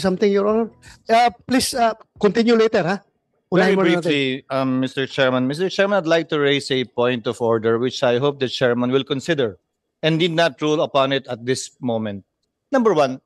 something, Your Honor. Please continue later, ha? Very Unahin muna natin. briefly, Mr. Chairman. Mr. Chairman, I'd like to raise a point of order which I hope the chairman will consider and did not rule upon it at this moment. Number one,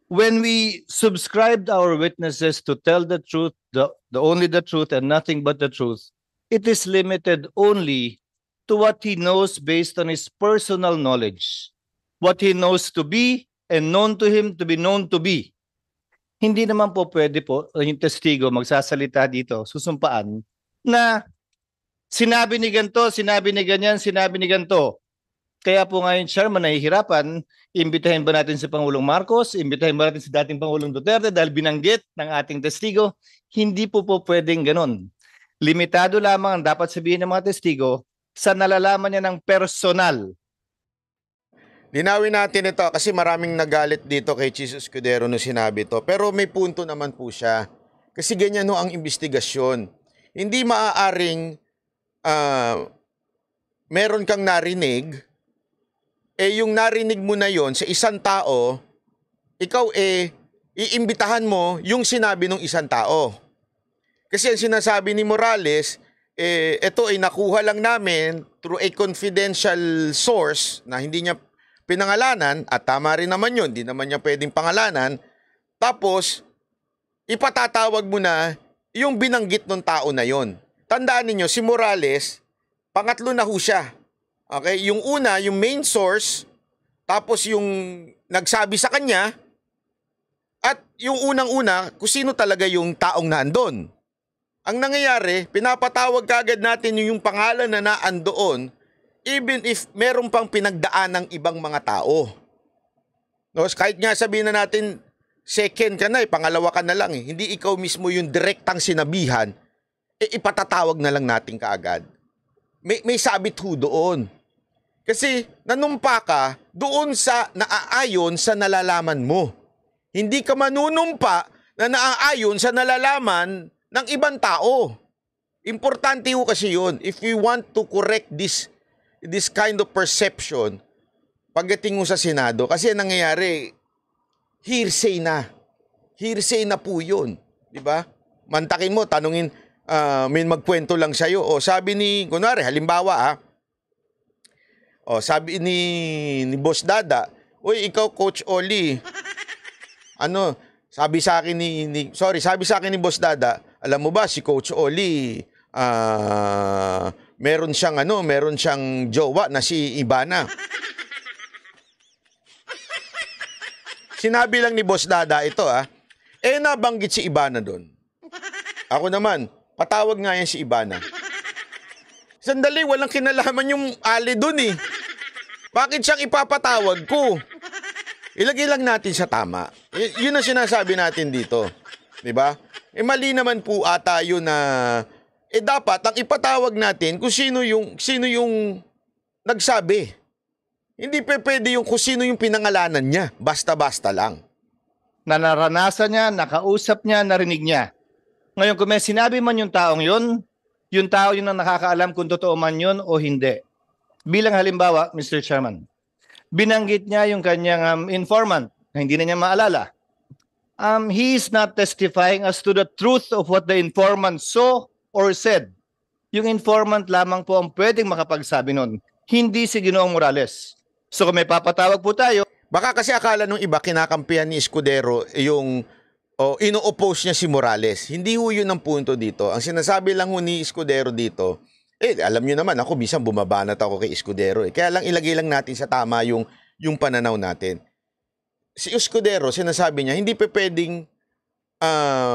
when we subscribed our witnesses to tell the truth, the only the truth and nothing but the truth, it is limited only to what he knows based on his personal knowledge, what he knows to be and known to him to be known to be. Hindi naman po pwede po yung testigo magsasalita dito, susumpaan, na sinabi ni ganito, sinabi ni ganyan, sinabi ni ganito. Kaya po ngayon, Chairman, nahihirapan, imbitahin ba natin si Pangulong Marcos, imbitahin ba natin si dating Pangulong Duterte dahil binanggit ng ating testigo? Hindi po pwedeng ganon. Limitado lamang ang dapat sabihin ng mga testigo sa nalalaman niya ng personal. Linawin natin ito kasi maraming nagalit dito kay Chis Escudero nung sinabi to. Pero may punto naman po siya. Kasi ganyan ho ang investigasyon. Hindi maaaring meron kang narinig, yung narinig mo na yon sa isang tao, ikaw iimbitahan mo yung sinabi ng isang tao. Kasi ang sinasabi ni Morales, ito ay nakuha lang namin through a confidential source na hindi niya pinangalanan, at tama rin naman yun, hindi naman niya pwedeng pangalanan, tapos ipatatawag mo na yung binanggit ng tao na yon. Tandaan niyo si Morales, pangatlo na ho siya. Okay? Yung una, yung main source, tapos yung nagsabi sa kanya, at yung unang-una, kung sino talaga yung taong naandun. Ang nangyayari, pinapatawag kagad natin yung pangalan na naandoon, even if meron pang pinagdaan ng ibang mga tao. No, kahit nga sabihin na natin, second ka na pangalawa ka na lang hindi ikaw mismo yung direktang sinabihan, ipatatawag na lang natin kaagad. May sabit ho doon. Kasi nanumpa ka doon sa naaayon sa nalalaman mo. Hindi ka manunumpa na naaayon sa nalalaman ng ibang tao. Importante ho kasi yun. If we want to correct this kind of perception pagdating mo sa Senado, kasi nangyayari, hearsay na. Hearsay na po yun. Diba? Mantakin mo, tanungin, may magkwento lang sa'yo. O sabi ni, kunwari, halimbawa sabi ni Boss Dada, uy, ikaw Coach Oli, sabi sa akin ni Boss Dada, alam mo ba si Coach Oli, meron siyang jowa na si Ivana. Sinabi lang ni Boss Dada ito nabanggit si Ivana doon. Ako naman, patawag nga yan si Ivana. Sandali, walang kinalaman yung ali doon Bakit siyang ipapatawag ko? Ilagay lang natin sa tama. Yun ang sinasabi natin dito. Diba? Mali naman po ata yun na dapat ang ipatawag natin kung sino yung nagsabi. Hindi pwede yung kung sino yung pinangalanan niya. Basta-basta lang. Na naranasan niya, nakausap niya, narinig niya. Ngayon, kung may sinabi man yung taong yun, yung tao yun ang nakakaalam kung totoo man yun o hindi. Bilang halimbawa, Mr. Chairman, binanggit niya yung kanyang informant na hindi na niya maalala. He is not testifying as to the truth of what the informant saw or said. Yung informant lamang po ang pwedeng makapagsabi nun, hindi si Ginoong Morales. So kung may papatawag po tayo, baka kasi akala nung iba kinakampihan ni Escudero yung ino-oppose niya si Morales. Hindi ho yun ang punto dito. Ang sinasabi lang ho ni Escudero dito, alam niyo naman ako minsan bumabanat ako kay Escudero. Kaya lang ilagay lang natin sa tama yung pananaw natin. Si Escudero, sinasabi niya, hindi pwedeng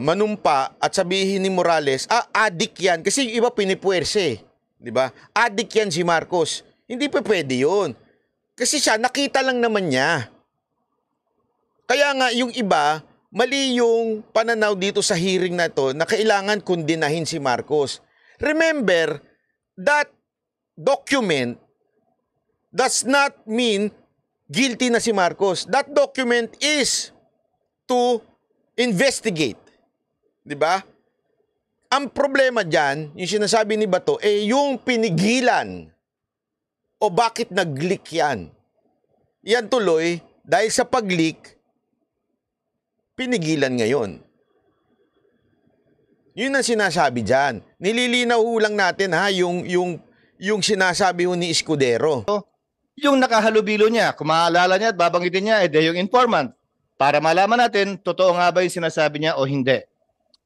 manumpa at sabihin ni Morales, adik yan. Kasi yung iba pinipuwerse. Diba? Adik yan si Marcos. Hindi pwede yun. Kasi siya, nakita lang naman niya. Kaya nga, yung iba, mali yung pananaw dito sa hearing na to na kailangan kundinahin si Marcos. Remember, that document does not mean guilty na si Marcos. That document is to investigate. Diba? Ang problema dyan, yung sinasabi ni Bato, yung pinigilan o bakit nag-leak yan. Yan tuloy, dahil sa pag-leak, pinigilan ngayon. Yun ang sinasabi dyan. Nililinaw ho lang natin ha, yung sinasabi ho ni Escudero. Yung nakahalubilo niya, kung maalala niya at babanggitin niya, yung informant. Para malaman natin, totoo nga ba yung sinasabi niya o hindi.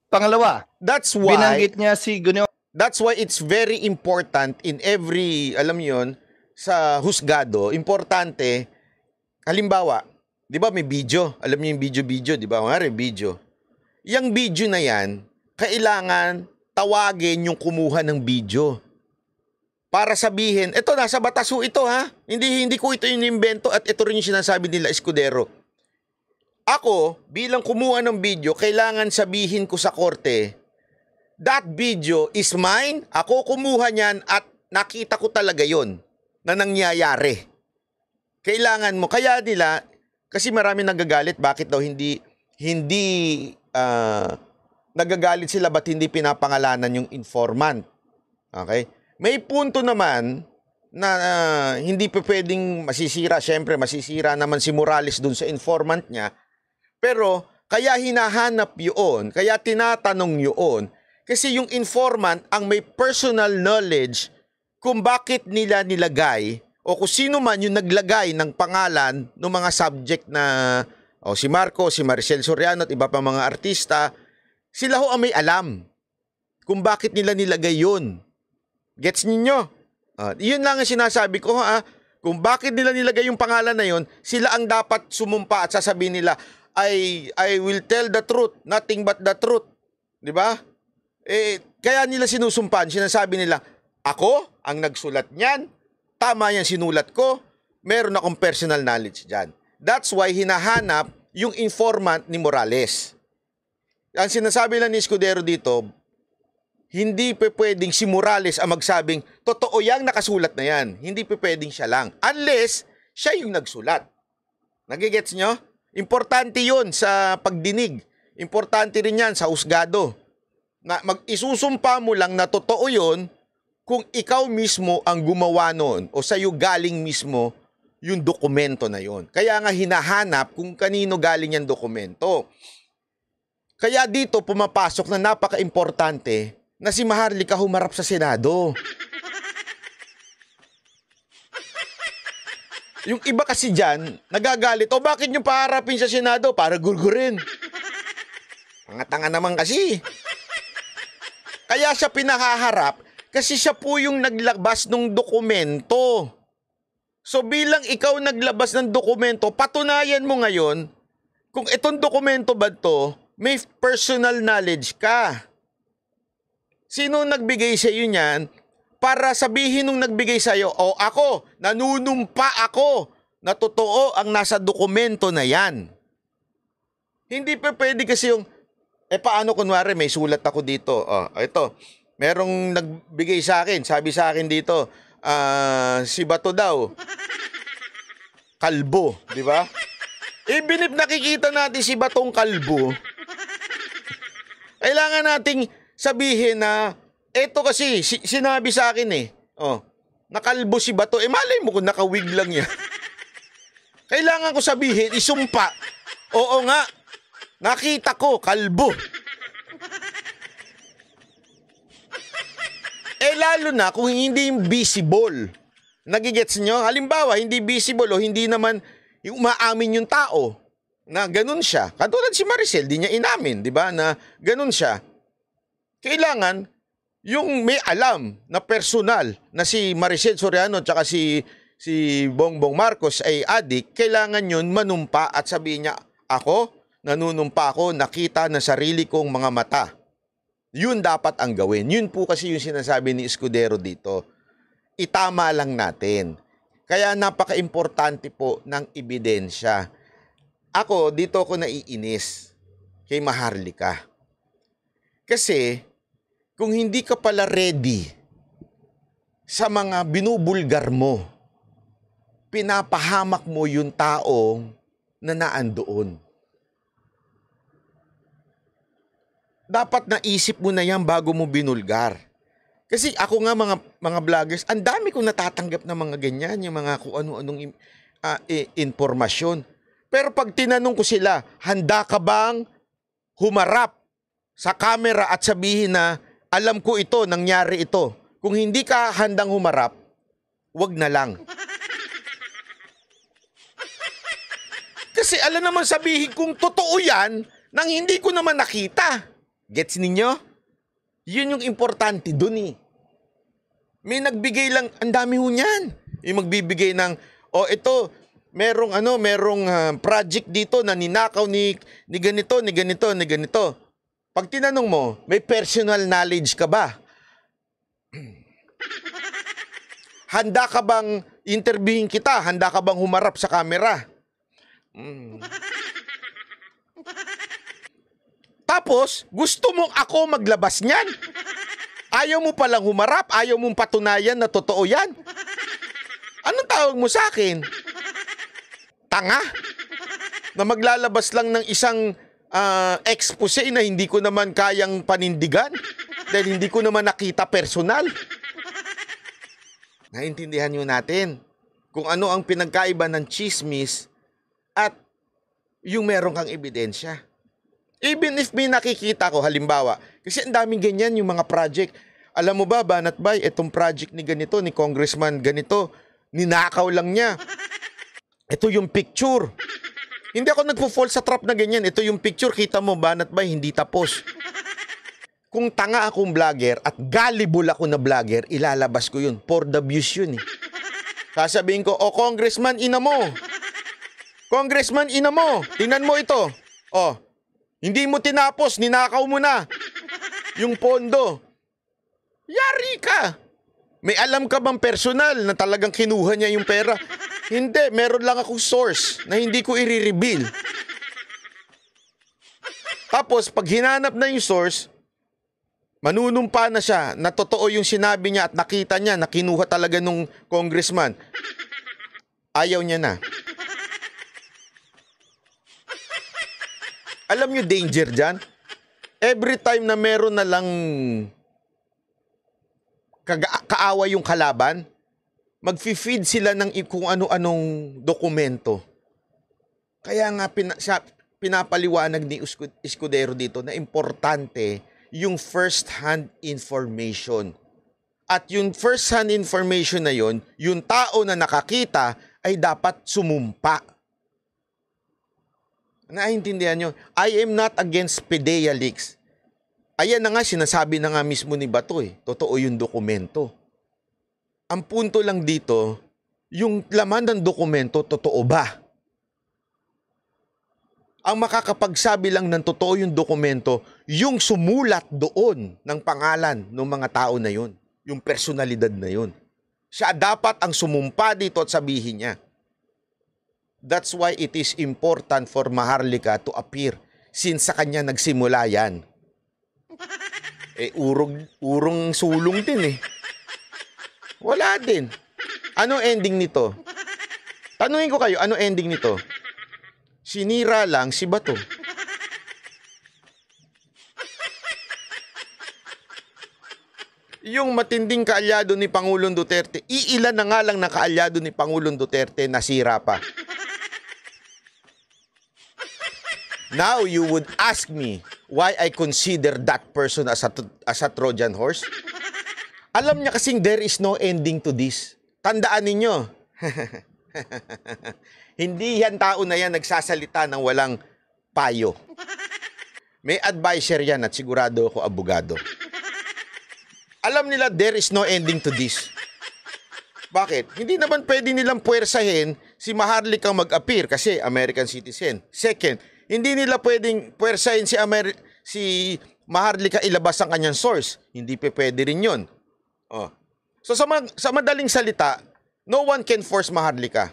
Pangalawa, That's why binanggit niya si Guneo. That's why it's very important in every, alam niyo yun, sa husgado, importante, halimbawa, di ba may video? Alam niyo yung video, di ba? Mari, video. Yung video na yan, kailangan tawagin yung kumuha ng video. Para sabihin, ito nasa batas ho ito ha. Hindi ko ito inimbento at ito rin yung sinasabi nila Escudero. Ako, bilang kumuha ng video, kailangan sabihin ko sa korte, that video is mine, ako kumuha niyan at nakita ko talaga yon na nangyayari. Kailangan mo, kaya nila, kasi marami nagagalit, bakit daw hindi nagagalit sila, ba't hindi pinapangalanan yung informant? Okay? May punto naman na hindi pa pwedeng masisira. Siyempre, masisira naman si Morales dun sa informant niya. Pero, kaya hinahanap yun, kaya tinatanong yun, kasi yung informant ang may personal knowledge kung bakit nila nilagay o kung sino man yung naglagay ng pangalan ng mga subject na si Marco, si Maricel Soriano at iba pa mga artista. Sila ho ang may alam kung bakit nila nilagay yun. Gets ninyo? Yun lang ang sinasabi ko ha. Kung bakit nila nilagay yung pangalan na yun, sila ang dapat sumumpa at sasabihin nila, I will tell the truth, nothing but the truth. Di ba? Kaya nila sinusumpan, sinasabi nila, ako ang nagsulat niyan, tama yan sinulat ko, meron akong personal knowledge dyan. That's why hinahanap yung informant ni Morales. Ang sinasabi lang ni Escudero dito, hindi pa pwedeng si Morales ang magsabing, totoo yang nakasulat na yan. Hindi pa pwedeng siya lang. Unless, siya yung nagsulat. Nagigets nyo? Importante yun sa pagdinig. Importante rin yan sa husgado. Na isusumpa mo lang na totoo yun kung ikaw mismo ang gumawa noon o sa'yo galing mismo yung dokumento na yun. Kaya nga hinahanap kung kanino galing yung dokumento. Kaya dito pumapasok na napaka-importante na si Maharlika humarap sa Senado. Yung iba kasi dyan, nagagalit, o bakit nyo paharapin sa Senado? Para gurgurin. Mga tanga naman kasi. Kaya siya pinahaharap kasi siya po yung naglabas ng dokumento. So bilang ikaw naglabas ng dokumento, patunayan mo ngayon kung itong dokumento ba to, may personal knowledge ka. Sino nagbigay sa iyo niyan para sabihin nung nagbigay sa iyo, o ako, nanunumpa ako na totoo ang nasa dokumento na yan. Hindi pa pwede kasi yung, paano kunwari may sulat ako dito, ito, merong nagbigay sa akin, sabi sa akin dito, si Bato daw, kalbo, di ba? Binip nakikita natin si Batong kalbo, kailangan nating sabihin na, eto kasi, sinabi sa akin nakalbo si Bato. Malay mo kung nakawig lang yan. Kailangan ko sabihin, isumpa. Oo nga, nakita ko, kalbo. Lalo na kung hindi visible. Nagigets nyo? Halimbawa, hindi visible o hindi naman umaamin yung tao na ganun siya. Katulad si Maricel, di niya inamin, di ba? Na ganun siya. Kailangan, yung may alam na personal na si Maricel Soriano at si Bongbong Marcos ay adik, kailangan yun manumpa at sabihin niya, ako, nanunumpa ako, nakita ng sarili kong mga mata. Yun dapat ang gawin. Yun po kasi yung sinasabi ni Escudero dito. Itama lang natin. Kaya napaka-importante po ng ebidensya. Ako, dito ako naiinis kay Maharlika. Kasi, kung hindi ka pala ready sa mga binubulgar mo, pinapahamak mo yung taong na naandoon. Dapat naisip mo na yan bago mo binulgar. Kasi ako nga mga vloggers, ang dami kong natatanggap na mga ganyan, yung mga kung ano-anong impormasyon. Pero pag tinanong ko sila, handa ka bang humarap sa camera at sabihin na, alam ko ito, nangyari ito. Kung hindi ka handang humarap, wag na lang. Kasi alam naman sabihin kung totoo yan, nang hindi ko naman nakita. Gets ninyo? Yun yung importante dun eh. May nagbigay lang, ang dami ho niyan. Yung magbibigay ng, ito, merong project dito na ninakaw ni ganito, ni ganito, ni ganito. Pag tinanong mo, may personal knowledge ka ba? Handa ka bang interviewin kita? Handa ka bang humarap sa camera? Tapos, gusto mong ako maglabas niyan? Ayaw mo palang humarap? Ayaw mong patunayan na totoo yan? Anong tawag mo sa akin? Tanga? Na maglalabas lang ng isang expose na hindi ko naman kayang panindigan dahil hindi ko naman nakita personal. Naintindihan nyo natin kung ano ang pinagkaiba ng chismis at yung meron kang ebidensya. Even if may nakikita ko, halimbawa, kasi ang daming ganyan yung mga project. Alam mo ba, Banat Bay, itong project ni ganito, ni Congressman ganito, ninakaw lang niya. Ito yung picture. Hindi ako nagpo-fall sa trap na ganyan. Ito yung picture, kita mo, Banat Bay, hindi tapos. Kung tanga akong vlogger at gullible ako na vlogger, ilalabas ko yun. For the views yun eh. Sasabihin ko, Congressman, ina mo. Congressman, ina mo. Tingnan mo ito. Hindi mo tinapos, ninakaw mo na. Yung pondo. Yari ka. May alam ka bang personal na talagang kinuha niya yung pera? Hindi, meron lang akong source na hindi ko i-reveal. Tapos, pag hinanap na yung source, manunumpa na siya na totoo yung sinabi niya at nakita niya na kinuha talaga nung congressman. Ayaw niya na. Alam niyo danger dyan? Every time na meron na lang kaaway yung kalaban, mag-feed sila ng kung ano-anong dokumento. Kaya nga pinapaliwanag ni Escudero dito na importante yung first-hand information. At yung first-hand information na yon, yung tao na nakakita ay dapat sumumpa. Naintindihan nyo? I am not against PDEA leaks. Ayan na nga, sinasabi na nga mismo ni Bato eh. Totoo yung dokumento. Ang punto lang dito, yung laman ng dokumento, totoo ba? Ang makakapagsabi lang ng totoo yung dokumento, yung sumulat doon ng pangalan ng mga tao na yun. Yung personalidad na yun. Siya dapat ang sumumpa dito at sabihin niya. That's why it is important for Maharlika to appear since sa kanya nagsimula yan. Urong sulong din eh. Wala din. Ano ending nito? Tanungin ko kayo, ano ending nito? Sinira lang si Bato. Yung matinding kaalyado ni Pangulong Duterte, iilan na nga lang na kaalyado ni Pangulong Duterte nasira pa. Now you would ask me why I consider that person as a Trojan horse? Alam niya kasing there is no ending to this. Tandaan ninyo. Hindi yan tao na yan nagsasalita ng walang payo. May advisor yan at sigurado ako abogado. Alam nila there is no ending to this. Bakit? Hindi naman pwede nilang puwersahin si Maharlika mag-appear kasi American citizen. Second, hindi nila pwedeng puwersahin si Maharlika ilabas ang kanyang source. Hindi pwede rin yun. So sa madaling salita, no one can force Maharlika.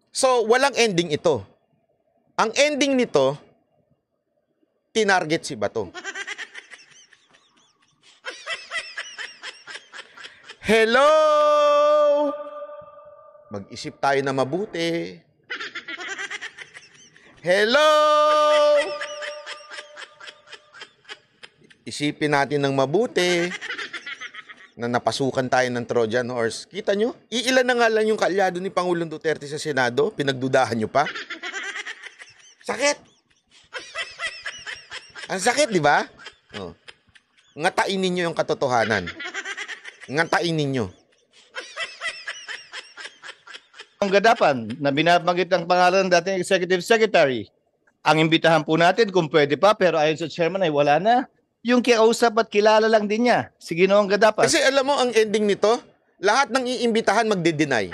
So walang ending ito. Ang ending nito, tinarget si Bato. Hello! Mag-isip tayo na mabuti. Hello! Isipin natin ng mabuti. na napasukan tayo ng Trojan horse. Kita nyo? Iilan na nga lang yung kaalyado ni Pangulong Duterte sa Senado. Pinagdudahan nyo pa. Sakit. Ang sakit, di ba? Oh. Ngatain ninyo yung katotohanan. Ngatain ninyo. Ang gadapan na binabanggit ang pangalan ng dating Executive Secretary. Ang imbitahan po natin kung pwede pa, pero ayon sa chairman ay wala na. Yung kiausap at kilala lang din niya. Si Ginoong Gadapan. Kasi alam mo, ang ending nito, lahat ng iimbitahan magde-deny.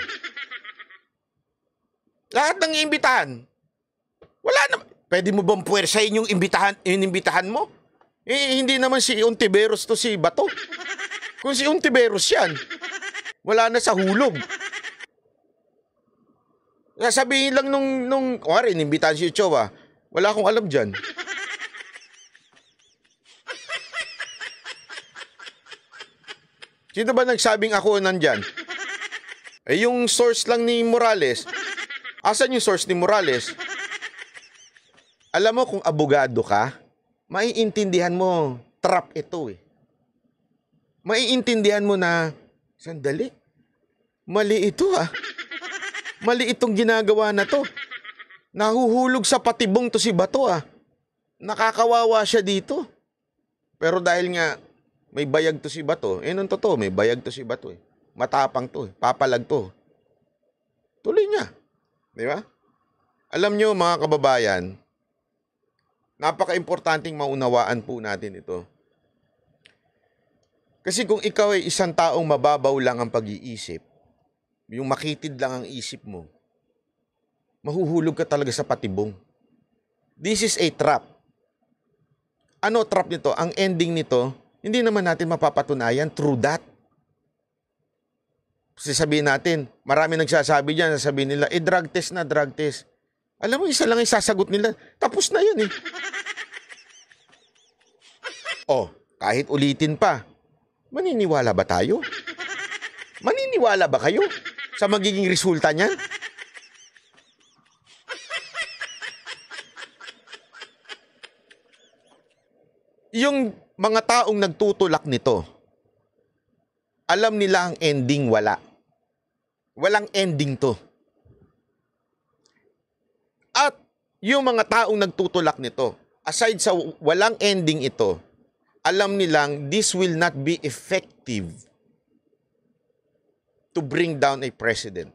Lahat ng iimbitahan. Wala na. Pwede mo bang puwersahin yung inimbitahan mo? Eh, hindi naman si Ontiveros to si Bato. Kung si Ontiveros yan, wala na sa hulog. Sasabihin lang nung inimbitahan si Ochoa, wala akong alam dyan. Sino ba nagsabing ako nandyan? Eh, yung source lang ni Morales. Asan yung source ni Morales? Alam mo, kung abogado ka, maiintindihan mo, trap ito eh. Maiintindihan mo na, sandali, mali ito ah. Mali itong ginagawa na to. Nahuhulog sa patibong to si Bato ah. Nakakawawa siya dito. Pero dahil nga, may bayag to si Bato. Eh, nung totoo, may bayag to si Bato eh. Matapang to eh. Papalag to. Tuloy niya. Di ba? Alam nyo, mga kababayan, napaka-importanting maunawaan po natin ito. Kasi kung ikaw ay isang taong mababaw lang ang pag-iisip, yung makitid lang ang isip mo, mahuhulog ka talaga sa patibong. This is a trap. Ano trap nito? Ang ending nito, hindi naman natin mapapatunayan through that. Kasi sabihin natin, marami nagsasabi dyan, sasabihin nila, drug test na, drug test. Alam mo, isa lang yung sasagot nila, tapos na yun eh. Oh, kahit ulitin pa, maniniwala ba tayo? Maniniwala ba kayo sa magiging resulta niyan? Yung mga taong nagtutulak nito, alam nila ang ending wala. Walang ending to. At yung mga taong nagtutulak nito, aside sa walang ending ito, alam nilang this will not be effective to bring down a president.